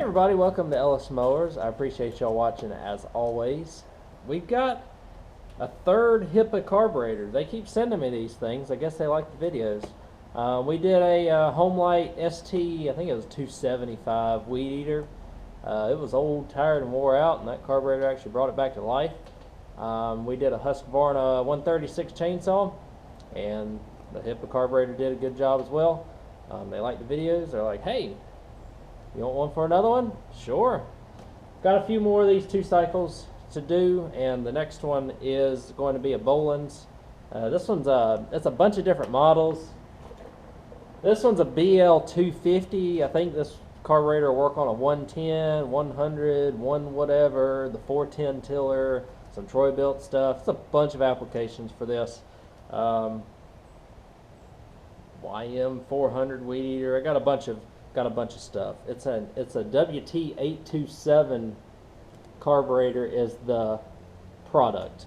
Hey everybody, welcome to Ellis Mowers. I appreciate y'all watching as always. We've got a third HIPA carburetor. They keep sending me these things. I guess they like the videos. We did a Homelight ST, I think it was 275 weed eater. It was old, tired, and wore out, and that carburetor actually brought it back to life. We did a Husqvarna 136 chainsaw, and the HIPA carburetor did a good job as well. They like the videos. They're like, hey, you want one for another one? Sure. Got a few more of these 2 cycles to do, and the next one is going to be a Bolens. This one's it's a bunch of different models. This one's a BL250. I think this carburetor will work on a 110, 100, 1 whatever, the 410 tiller, some Troy built stuff. It's a bunch of applications for this. YM400 weed eater. I got a bunch of stuff. It's a WT827 carburetor is the product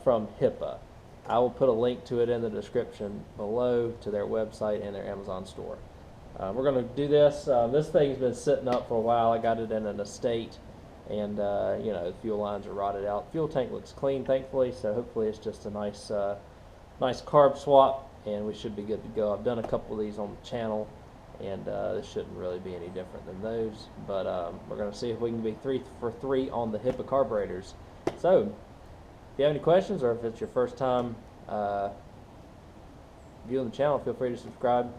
from HIPA. I will put a link to it in the description below to their website and their Amazon store. We're going to do this. This thing's been sitting up for a while. I got it in an estate, and you know, the fuel lines are rotted out. Fuel tank looks clean, thankfully, so hopefully it's just a nice carb swap, and we should be good to go. I've done a couple of these on the channel, and this shouldn't really be any different than those, but we're going to see if we can be 3 for 3 on the HIPA carburetors. So if you have any questions, or if it's your first time viewing the channel, feel free to subscribe.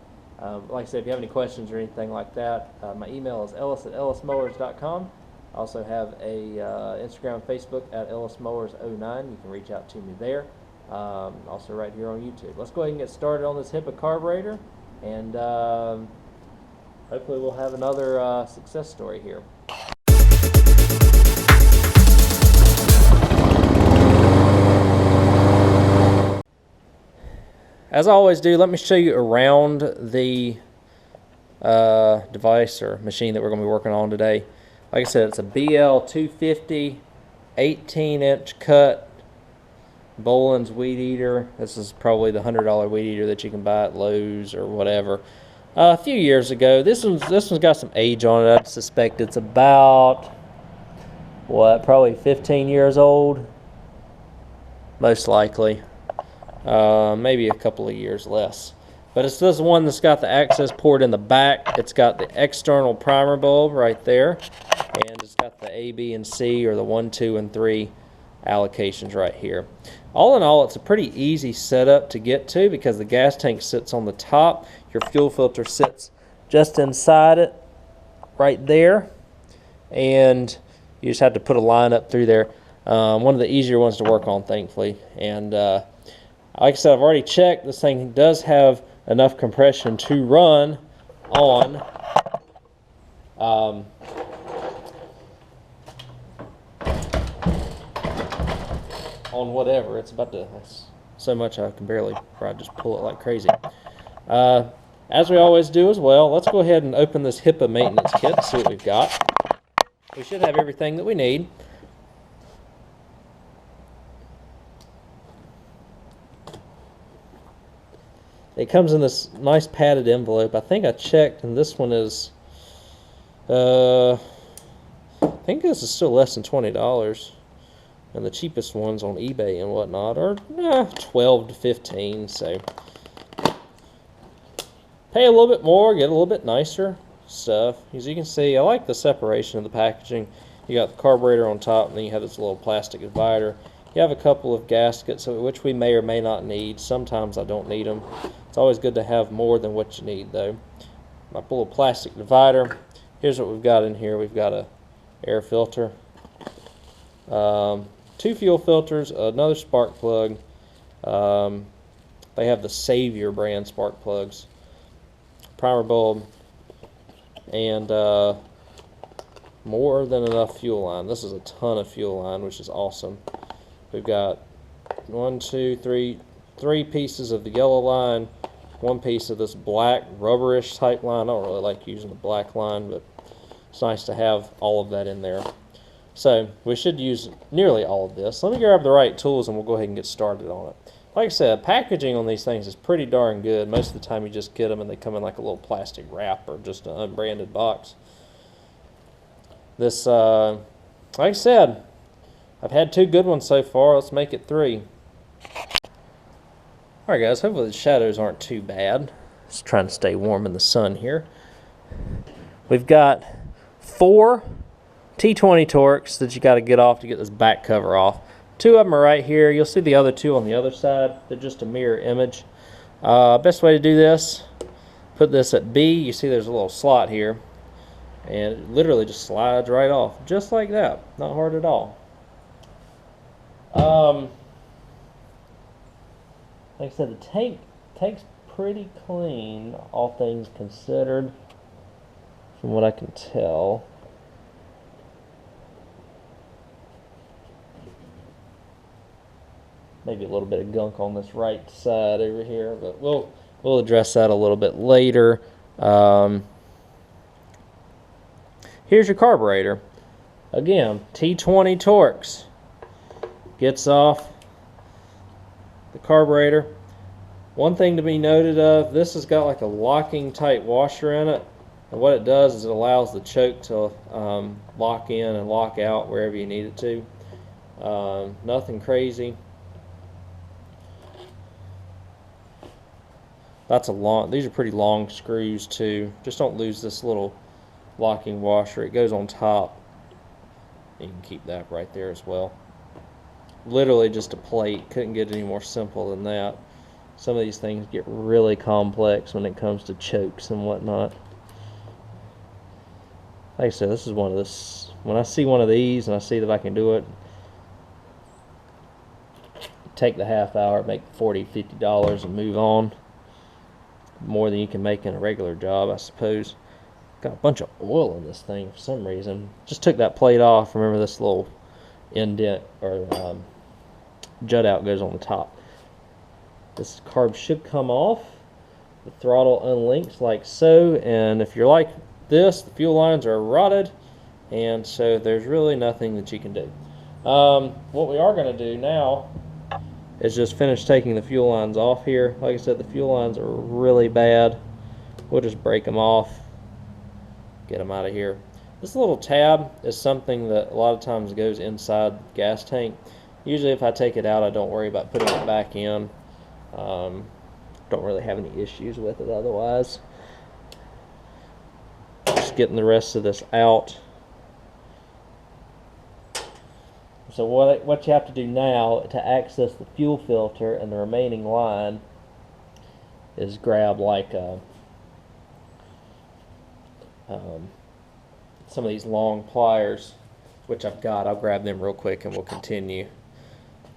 Like I said, if you have any questions or anything like that, my email is ellis@ellismowers.com. I also have a Instagram and Facebook at ellismowers09. You can reach out to me there. Also right here on YouTube. Let's go ahead and get started on this HIPA carburetor, and hopefully we'll have another success story here. As I always do, let me show you around the device or machine that we're going to be working on today. Like I said, it's a BL250 18-inch cut Bolens weed eater. This is probably the $100 weed eater that you can buy at Lowe's or whatever. A few years ago, this one's got some age on it. I suspect it's about probably 15 years old, most likely. Maybe a couple of years less. But it's this one that's got the access port in the back. It's got the external primer bulb right there, and it's got the A, B, and C, or the 1, 2, and 3 allocations right here. All in all, it's a pretty easy setup to get to because the gas tank sits on the top. Your fuel filter sits just inside it right there, and you just have to put a line up through there. One of the easier ones to work on, thankfully. And like I said, I've already checked. This thing does have enough compression to run on whatever. It's about to, so much I can barely probably just pull it like crazy. As we always do as well, let's go ahead and open this HIPA maintenance kit and see what we've got. We should have everything that we need. It comes in this nice padded envelope. I think I checked, and this one is, I think this is still less than $20. And the cheapest ones on eBay and whatnot are 12 to 15. So pay a little bit more, get a little bit nicer stuff. As you can see, I like the separation of the packaging. You got the carburetor on top, and then you have this little plastic divider. You have a couple of gaskets, which we may or may not need. Sometimes I don't need them. It's always good to have more than what you need, though. My little plastic divider. Here's what we've got in here. We've got a air filter, 2 fuel filters, another spark plug. They have the Savior brand spark plugs, primer bulb, and more than enough fuel line. This is a ton of fuel line, which is awesome. We've got 3 pieces of the yellow line, 1 piece of this black rubberish type line. I don't really like using the black line, but it's nice to have all of that in there. So we should use nearly all of this. Let me grab the right tools and we'll go ahead and get started on it. Like I said, packaging on these things is pretty darn good. Most of the time you just get them and they come in like a little plastic wrap or just an unbranded box. This, like I said, I've had 2 good ones so far. Let's make it 3. Alright guys, hopefully the shadows aren't too bad. Just trying to stay warm in the sun here. We've got 4 T20 Torx that you got to get off to get this back cover off. 2 of them are right here. You'll see the other 2 on the other side. They're just a mirror image. Best way to do this, put this at B. You see there's a little slot here. And it literally just slides right off. Just like that. Not hard at all. Like I said, the tank's pretty clean, all things considered, from what I can tell. Maybe a little bit of gunk on this right side over here, but we'll address that a little bit later. Here's your carburetor. Again, T20 Torx. Gets off the carburetor. One thing to be noted of, this has got like a locking type washer in it, and what it does is it allows the choke to lock in and lock out wherever you need it to. Nothing crazy. These are pretty long screws too. Just don't lose this little locking washer. It goes on top. You can keep that right there as well. Literally just a plate. Couldn't get any more simple than that. Some of these things get really complex when it comes to chokes and whatnot. Like I said, this is one of this. When I see one of these and I see that I can do it, take the half hour, make $40, $50 and move on. More than you can make in a regular job, I suppose. Got a bunch of oil in this thing for some reason. Just took that plate off. Remember, this little indent or jut out goes on the top. This carb should come off. The throttle unlinks like so, and if you're like this, the fuel lines are rotted, and so there's really nothing that you can do. What we are going to do now is just finish taking the fuel lines off here. Like I said, the fuel lines are really bad. We'll just break them off, get them out of here. This little tab is something that a lot of times goes inside the gas tank. Usually if I take it out, I don't worry about putting it back in. Don't really have any issues with it otherwise. Just getting the rest of this out. So what you have to do now to access the fuel filter and the remaining line is grab like some of these long pliers, which I've got. I'll grab them real quick and we'll continue.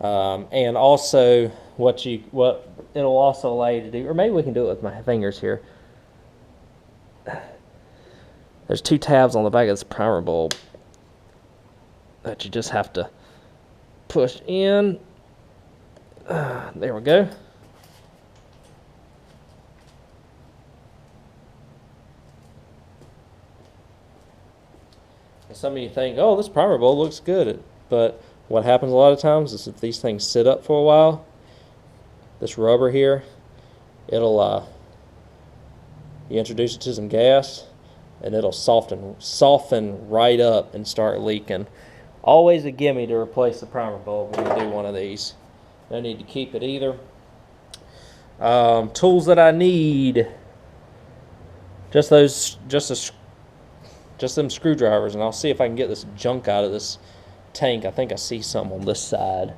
And also what it'll also allow you to do, or maybe we can do it with my fingers here. There's 2 tabs on the back of this primer bulb that you just have to push in. There we go. And some of you think, oh, this primer bulb looks good, but what happens a lot of times is if these things sit up for a while, this rubber here, it'll you introduce it to some gas and it'll soften right up and start leaking. Always a gimme to replace the primer bulb when you do one of these. No need to keep it either. Tools that I need, just them screwdrivers, and I'll see if I can get this junk out of this tank. I think I see some on this side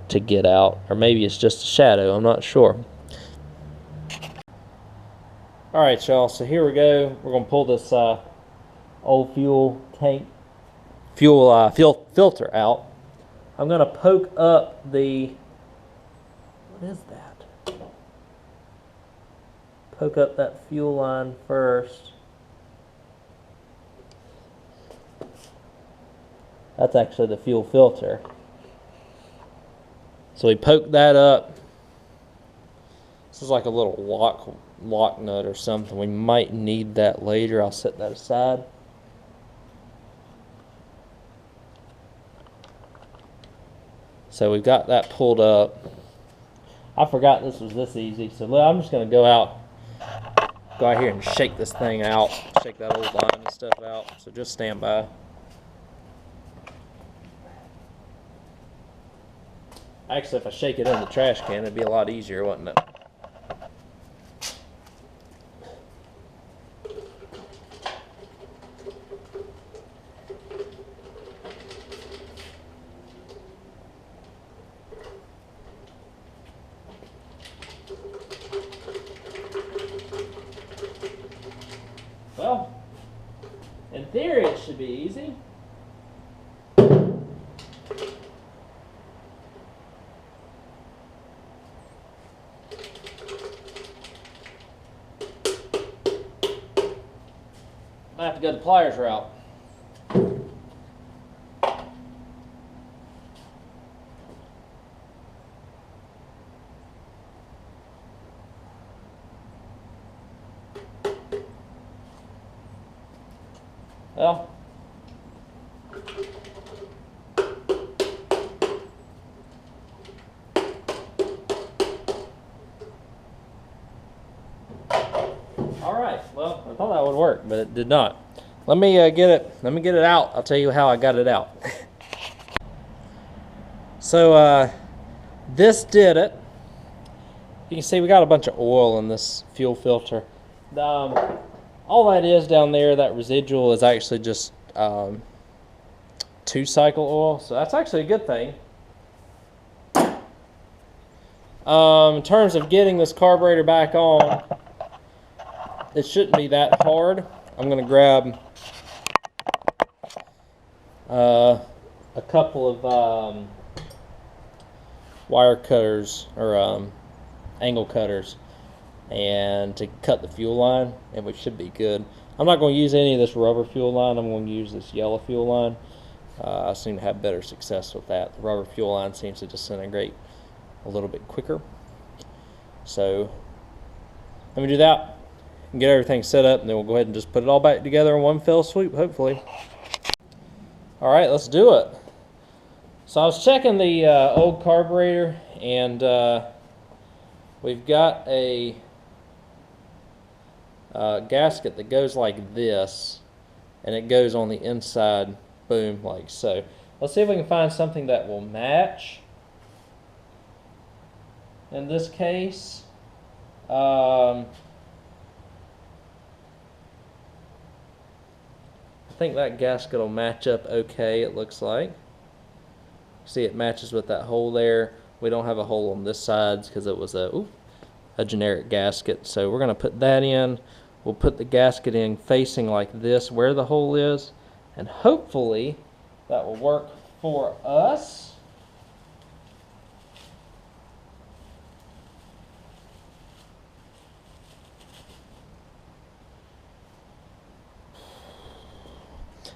to get out, or maybe it's just a shadow, I'm not sure. Alright y'all, so here we go. We're going to pull this old fuel tank fuel filter out. I'm going to poke up the, what is that? Poke up that fuel line first. That's actually the fuel filter. So we poke that up. This is like a little lock nut or something. We might need that later. I'll set that aside. So we've got that pulled up. I forgot this was this easy, so I'm just going to go out go out here and shake this thing out, shake that old line and stuff out. So just stand by. Actually, if I shake it in the trash can, it'd be a lot easier, wouldn't it? Well, in theory, it should be easy. I have to go the pliers route. Well, all right. Well, I thought that would work, but it did not. Let me get it. Let me get it out. I'll tell you how I got it out. So this did it. You can see we got a bunch of oil in this fuel filter. All that is down there, that residual, is actually just 2-cycle oil, so that's actually a good thing. In terms of getting this carburetor back on, it shouldn't be that hard. I'm going to grab a couple of wire cutters, or angle cutters, and to cut the fuel line, and we should be good. I'm not going to use any of this rubber fuel line. I'm going to use this yellow fuel line. I seem to have better success with that. The rubber fuel line seems to disintegrate a little bit quicker. So let me do that and get everything set up, and then we'll go ahead and just put it all back together in one fell swoop, hopefully. All right, let's do it. So I was checking the old carburetor, and we've got a gasket that goes like this, and it goes on the inside, boom, like so. Let's see if we can find something that will match. In this case, I think that gasket will match up okay, it looks like. See, it matches with that hole there. We don't have a hole on this side because it was a generic gasket. So we're going to put that in. We'll put the gasket in facing like this where the hole is, and hopefully that will work for us.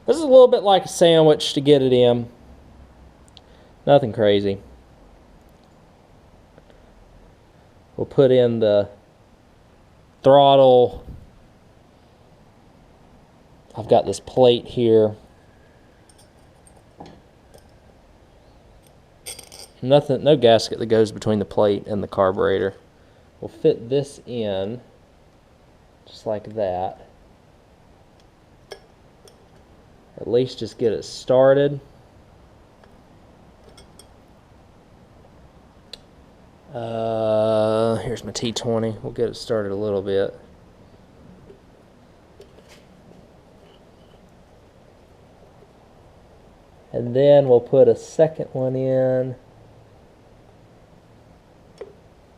This is a little bit like a sandwich to get it in. Nothing crazy. We'll put in the throttle. I've got this plate here. Nothing, no gasket that goes between the plate and the carburetor. We'll fit this in just like that. At least just get it started. Here's my T20. We'll get it started a little bit. And then we'll put a second one in.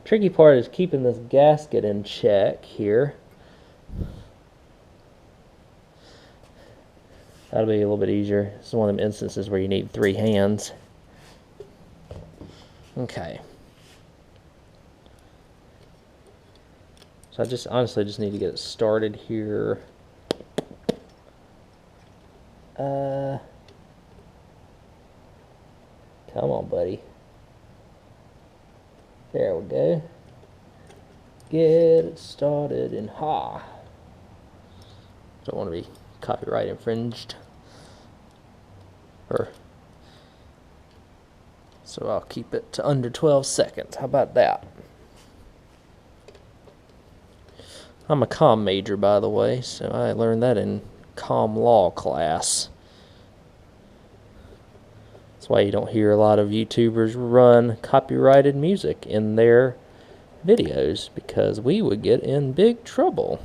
Tricky part is keeping this gasket in check here. That'll be a little bit easier. This is one of them instances where you need 3 hands. Okay. So I just honestly just need to get it started here. Come on, buddy. There we go. Get it started and ha. Don't want to be copyright infringed. So I'll keep it to under 12 seconds. How about that? I'm a comm major, by the way, so I learned that in comm law class. That's why you don't hear a lot of YouTubers run copyrighted music in their videos, because we would get in big trouble.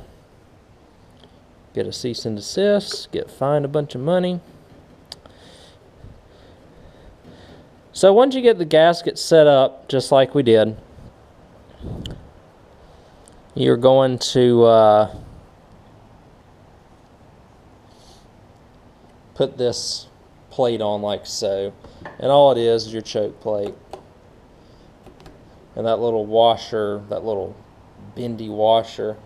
Get a cease and desist, get fined a bunch of money. So once you get the gasket set up, just like we did, you're going to put this plate on like so. And all it is your choke plate. And that little washer, that little bendy washer,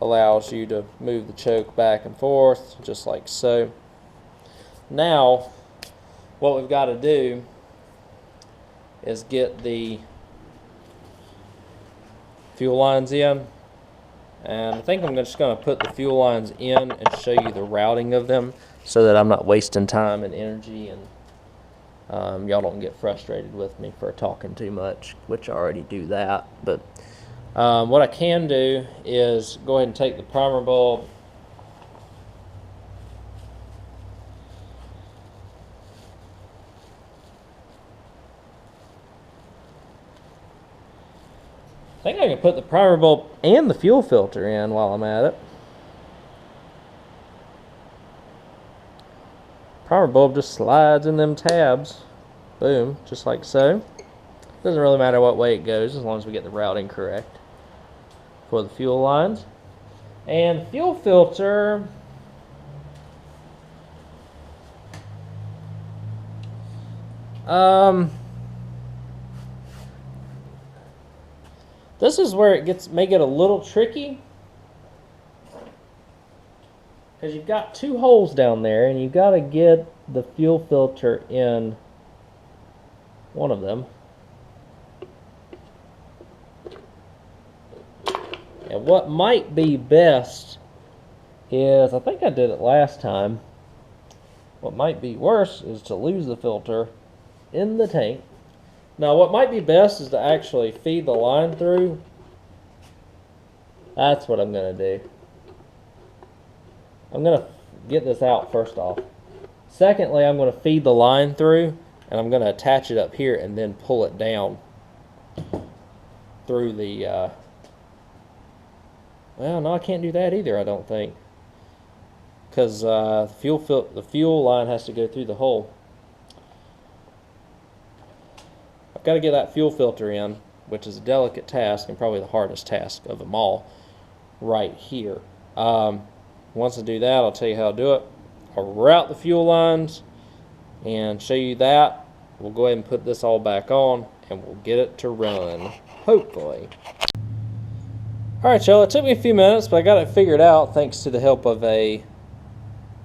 allows you to move the choke back and forth, just like so. Now, what we've got to do is get the fuel lines in. And I think I'm just going to put the fuel lines in and show you the routing of them so that I'm not wasting time and energy, and y'all don't get frustrated with me for talking too much, which I already do that. But what I can do is go ahead and take the primer bulb, I think I can put the primer bulb and the fuel filter in while I'm at it. Primer bulb just slides in them tabs. Boom, just like so. Doesn't really matter what way it goes as long as we get the routing correct for the fuel lines. And fuel filter, this is where it may get a little tricky, because you've got two holes down there and you've got to get the fuel filter in one of them. And what might be best is, I think I did it last time, what might be worse is to lose the filter in the tank. Now what might be best is to actually feed the line through. That's what I'm going to do. I'm going to get this out first off. Secondly, I'm going to feed the line through, and I'm going to attach it up here and then pull it down through the, well, no, I can't do that either, I don't think, because the fuel line has to go through the hole. I've got to get that fuel filter in, which is a delicate task and probably the hardest task of them all right here. Once I do that, I'll tell you how to do it. I'll route the fuel lines and show you that. We'll go ahead and put this all back on and we'll get it to run, hopefully. Alright, y'all, it took me a few minutes, but I got it figured out thanks to the help of a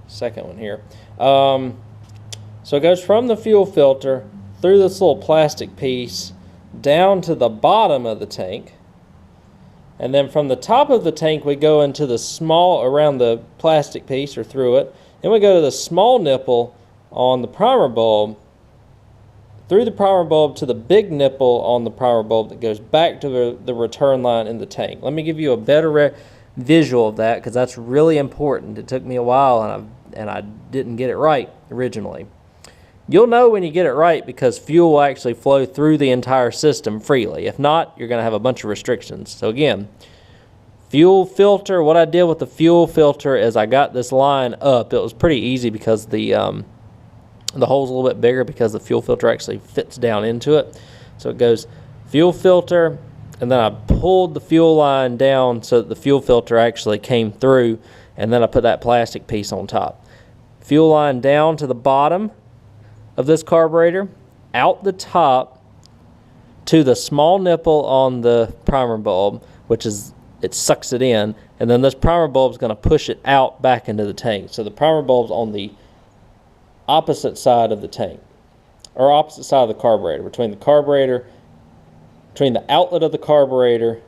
second one here. So it goes from the fuel filter through this little plastic piece down to the bottom of the tank. And then from the top of the tank, we go into the small, around the plastic piece or through it. Then we go to the small nipple on the primer bulb, through the primer bulb to the big nipple on the primer bulb that goes back to the return line in the tank. Let me give you a better visual of that, because that's really important. It took me a while and I didn't get it right originally. You'll know when you get it right because fuel will actually flow through the entire system freely. If not, you're going to have a bunch of restrictions. So again, fuel filter, what I did with the fuel filter is I got this line up. It was pretty easy because the hole's a little bit bigger because the fuel filter actually fits down into it. So it goes fuel filter, and then I pulled the fuel line down so that the fuel filter actually came through, and then I put that plastic piece on top. Fuel line down to the bottom of this carburetor, out the top to the small nipple on the primer bulb, which is, it sucks it in, and then this primer bulb is going to push it out back into the tank. So the primer bulb's on the opposite side of the tank, or opposite side of the carburetor, between the outlet of the carburetor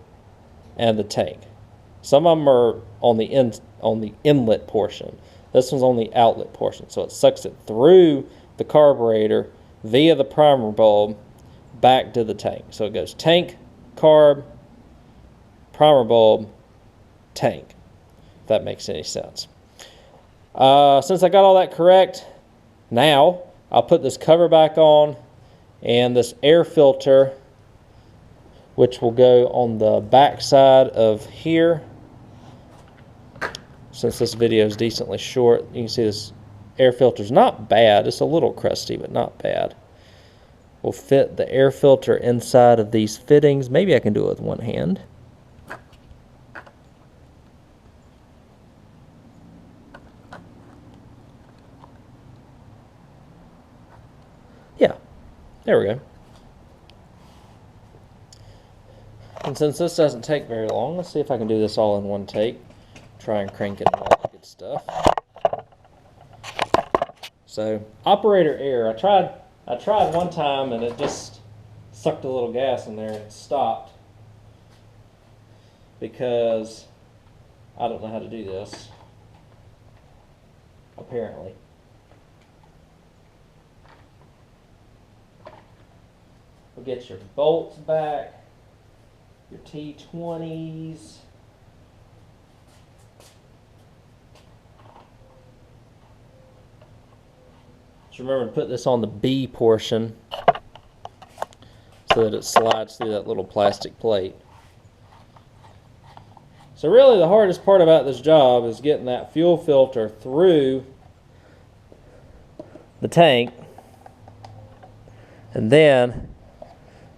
and the tank. Some of them are on the inlet portion. This one's on the outlet portion, so it sucks it through the carburetor via the primer bulb back to the tank. So it goes tank, carb, primer bulb, tank, if that makes any sense. Since I got all that correct, now I'll put this cover back on, and this air filter, which will go on the back side of here. Since this video is decently short, you can see this air filter is not bad. It's a little crusty, but not bad. We'll fit the air filter inside of these fittings. Maybe I can do it with one hand. Yeah, there we go. And since this doesn't take very long, let's see if I can do this all in one take. Try and crank it and all that good stuff. So, operator error. I tried one time and it just sucked a little gas in there and it stopped because I don't know how to do this, apparently. We'll get your bolts back, your T20s. Just remember to put this on the B portion so that it slides through that little plastic plate. So really the hardest part about this job is getting that fuel filter through the tank and then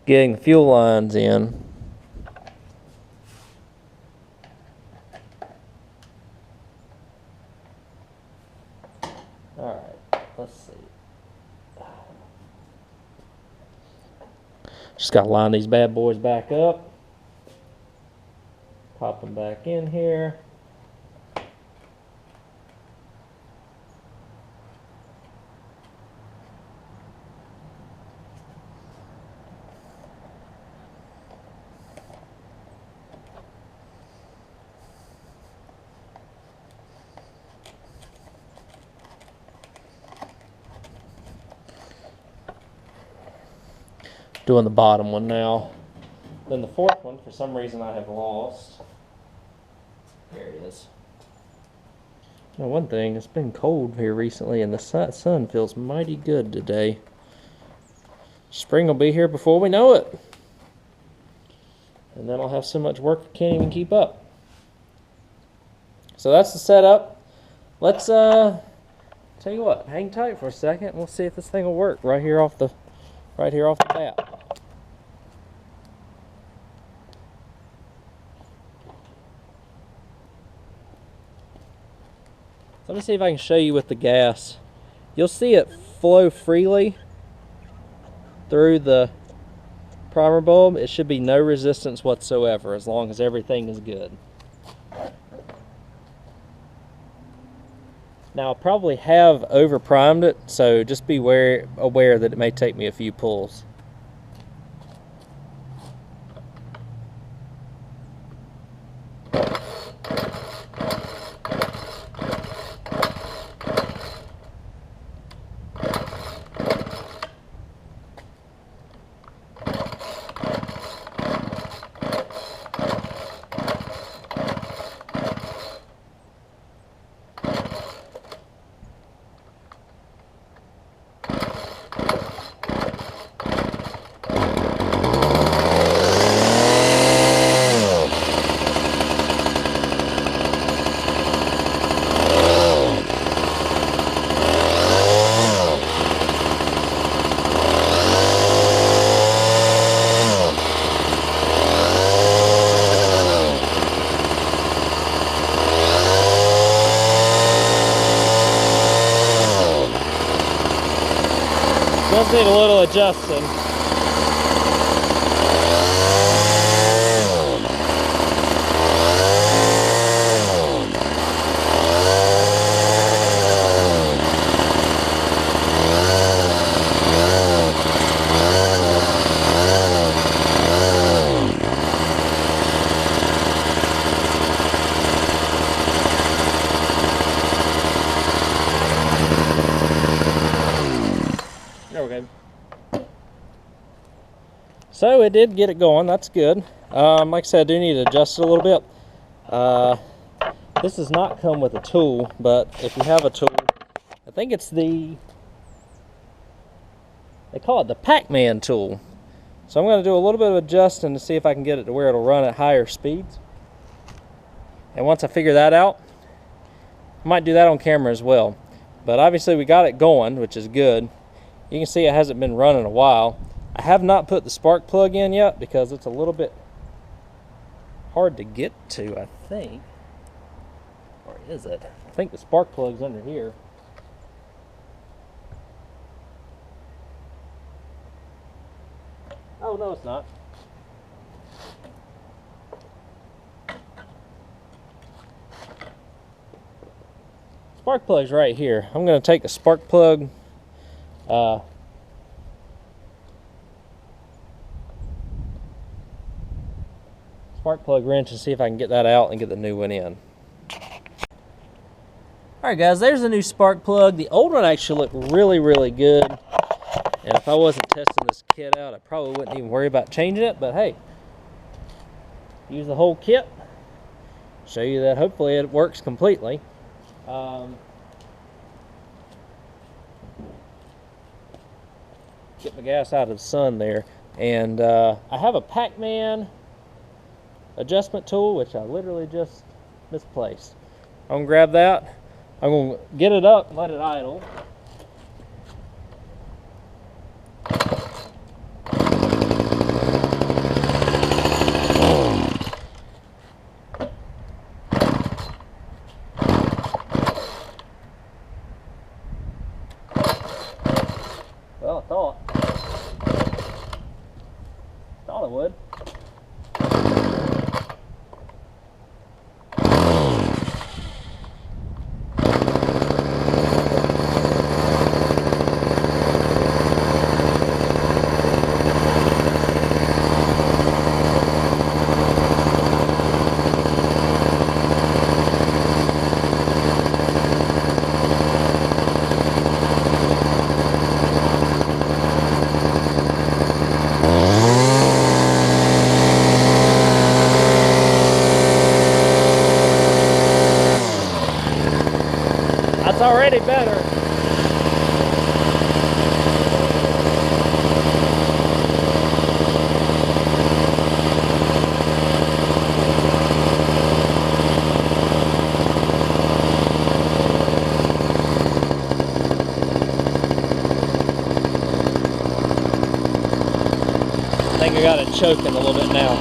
getting the fuel lines in. Alright, let's see. Just got to line these bad boys back up. Pop them back in here. Doing the bottom one now. Then the fourth one, for some reason I have lost. There it is. Now one thing, it's been cold here recently and the sun feels mighty good today. Spring will be here before we know it. And then I'll have so much work I can't even keep up. So that's the setup. Let's tell you what, hang tight for a second and we'll see if this thing will work right here off the bat. Let me see if I can show you with the gas. You'll see it flow freely through the primer bulb. It should be no resistance whatsoever as long as everything is good. Now I probably have over primed it, so just be aware that it may take me a few pulls. Does need a little adjusting. So it did get it going, that's good. Like I said, I do need to adjust it a little bit. This does not come with a tool, but if you have a tool, I think it's they call it the Pac-Man tool. So I'm going to do a little bit of adjusting to see if I can get it to where it'll run at higher speeds. And once I figure that out, I might do that on camera as well. But obviously we got it going, which is good. You can see it hasn't been running a while. I have not put the spark plug in yet because it's a little bit hard to get to, I think. Or is it? I think the spark plug's under here. Oh, no, it's not. Spark plug's right here. I'm going to take the spark plug wrench and see if I can get that out and get the new one in. Alright guys, there's the new spark plug. The old one actually looked really, really good. And if I wasn't testing this kit out, I probably wouldn't even worry about changing it. But hey, use the whole kit. Show you that hopefully it works completely. Get my gas out of the sun there. And I have a Pac-Man adjustment tool, which I literally just misplaced. I'm going to grab that. I'm going to get it up and let it idle. Well, I thought it would. That's already better. I think I got it choking a little bit now.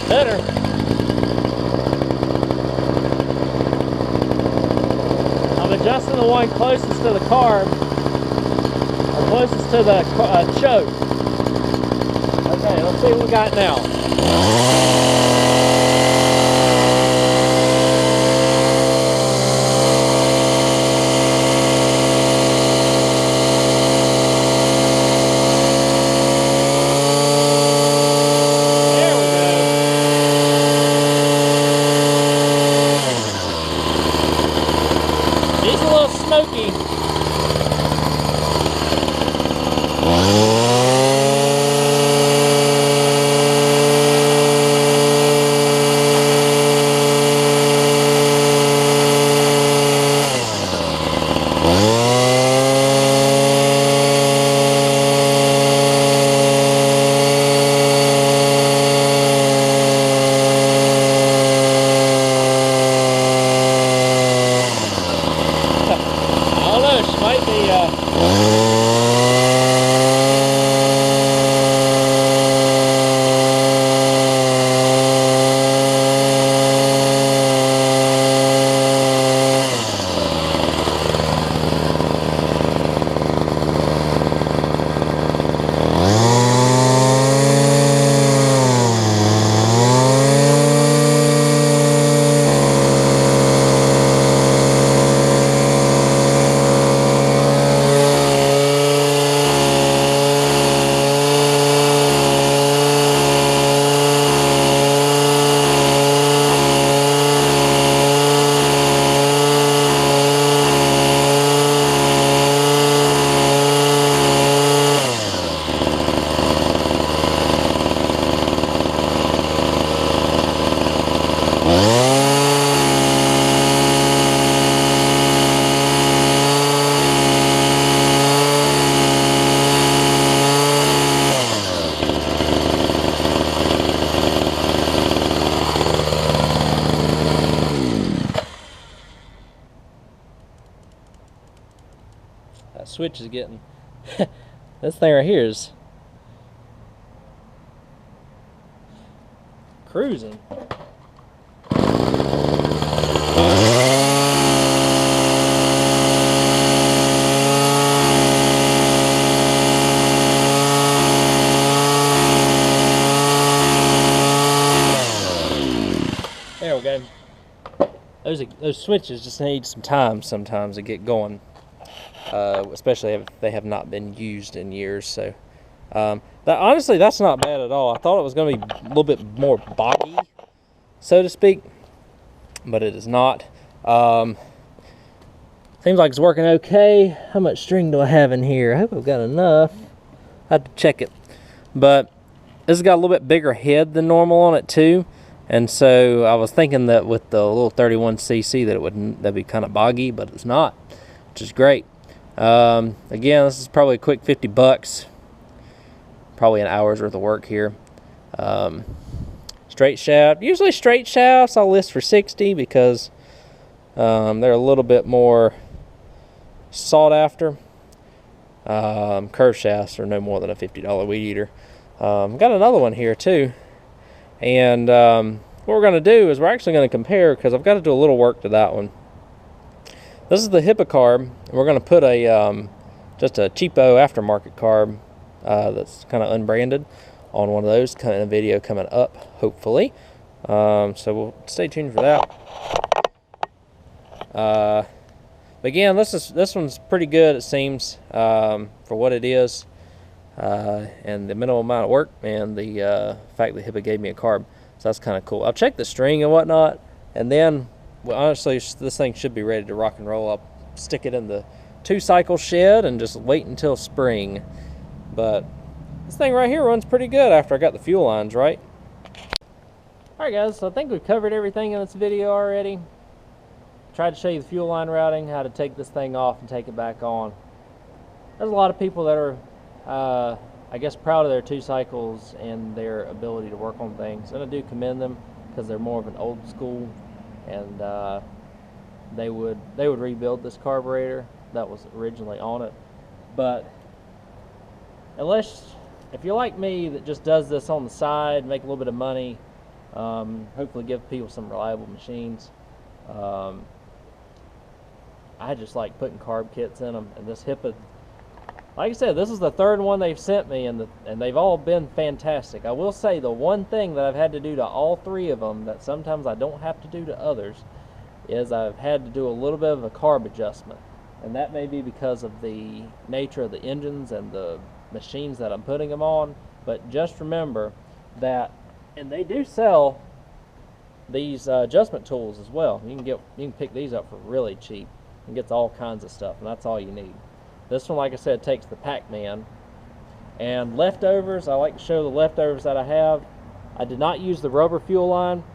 Better. I'm adjusting the one closest to the carb, or closest to the choke. Okay, let's see what we got now. Smoky. That switch is getting this thing right here is cruising. There we go. Those switches just need some time sometimes to get going, especially if they have not been used in years. So honestly, that's not bad at all. I thought it was going to be a little bit more boggy, so to speak, but it is not. Seems like it's working okay. How much string do I have in here? I hope I've got enough. I have to check it. But this has got a little bit bigger head than normal on it too. And so I was thinking that with the little 31cc that'd be kind of boggy, but it's not, which is great. Again, this is probably a quick $50, probably an hour's worth of work here. Straight shaft, usually straight shafts I'll list for 60 because they're a little bit more sought after. Curve shafts are no more than a $50 weed eater. Got another one here too. And what we're going to do is we're actually going to compare, because I've got to do a little work to that one. This is the HIPA carb, and we're going to put a just a cheapo aftermarket carb that's kind of unbranded on one of those, kind of in a video coming up, hopefully. So we'll stay tuned for that. Again, this one's pretty good, it seems, for what it is. And the minimal amount of work, and the fact that HIPA gave me a carb, so that's kind of cool. I'll check the string and whatnot, and then, well, honestly, this thing should be ready to rock and roll. I'll stick it in the 2-cycle shed and just wait until spring. But this thing right here runs pretty good after I got the fuel lines right. Alright guys, so I think we've covered everything in this video already. Tried to show you the fuel line routing, how to take this thing off and take it back on. There's a lot of people that are I guess proud of their 2 cycles and their ability to work on things, and I do commend them because they're more of an old school, and they would rebuild this carburetor that was originally on it. But if you're like me that just does this on the side, make a little bit of money, hopefully give people some reliable machines, I just like putting carb kits in them, and this HIPA, like I said, this is the 3rd one they've sent me, and they've all been fantastic. I will say the one thing that I've had to do to all 3 of them that sometimes I don't have to do to others is I've had to do a little bit of a carb adjustment. And that may be because of the nature of the engines and the machines that I'm putting them on. But just remember that, and they do sell these adjustment tools as well. You can pick these up for really cheap and gets all kinds of stuff, and that's all you need. This one, like I said, takes the Pac-Man. And leftovers, I like to show the leftovers that I have. I did not use the rubber fuel line,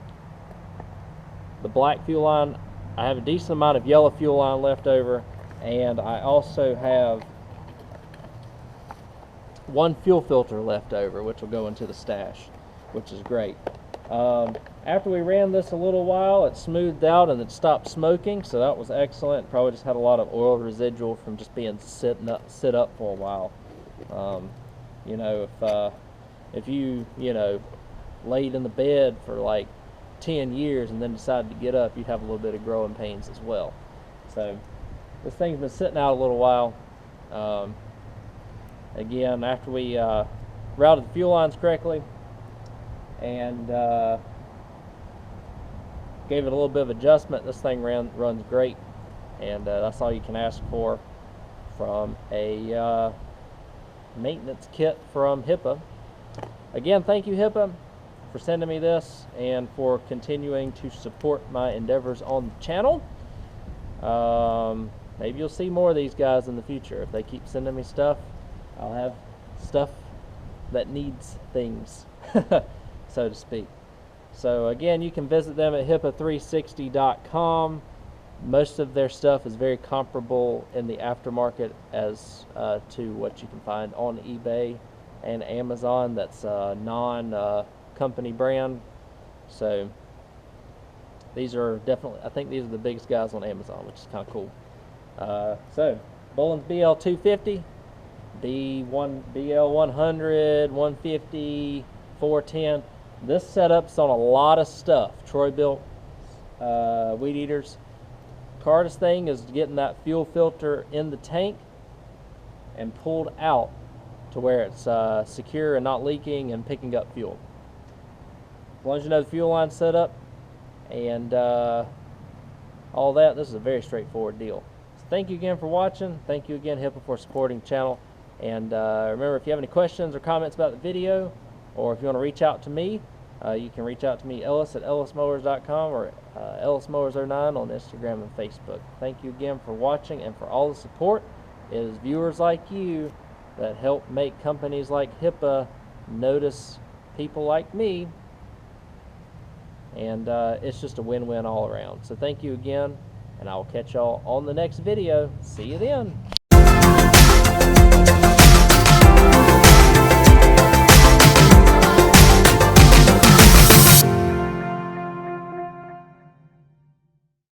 the black fuel line. I have a decent amount of yellow fuel line left over, and I also have 1 fuel filter left over, which will go into the stash, which is great. After we ran this a little while, it smoothed out and it stopped smoking, so that was excellent. Probably just had a lot of oil residual from just being sit up for a while. You know, if you laid in the bed for like 10 years and then decided to get up, you'd have a little bit of growing pains as well. So this thing's been sitting out a little while. Again, after we routed the fuel lines correctly and gave it a little bit of adjustment, this thing runs great, and that's all you can ask for from a maintenance kit from HIPA. Again, thank you HIPA for sending me this and for continuing to support my endeavors on the channel. Maybe you'll see more of these guys in the future. If they keep sending me stuff, I'll have stuff that needs things, so to speak. So again, you can visit them at HIPA360.com. Most of their stuff is very comparable in the aftermarket as to what you can find on eBay and Amazon. That's a non-company brand. So these are definitely, I think these are the biggest guys on Amazon, which is kind of cool. So Bolens BL250, BL100, 150, 410. This setup's on a lot of stuff. Troy built weed eaters. Hardest thing is getting that fuel filter in the tank and pulled out to where it's secure and not leaking and picking up fuel. As long as you know the fuel line's set up and all that, this is a very straightforward deal. So thank you again for watching. Thank you again, HIPA, for supporting the channel. And remember, if you have any questions or comments about the video, or if you want to reach out to me, you can reach out to me, Ellis, at ellismowers.com, or ellismowers09 on Instagram and Facebook. Thank you again for watching and for all the support. It is viewers like you that help make companies like HIPA notice people like me, and it's just a win-win all around. So thank you again, and I will catch y'all on the next video. See you then.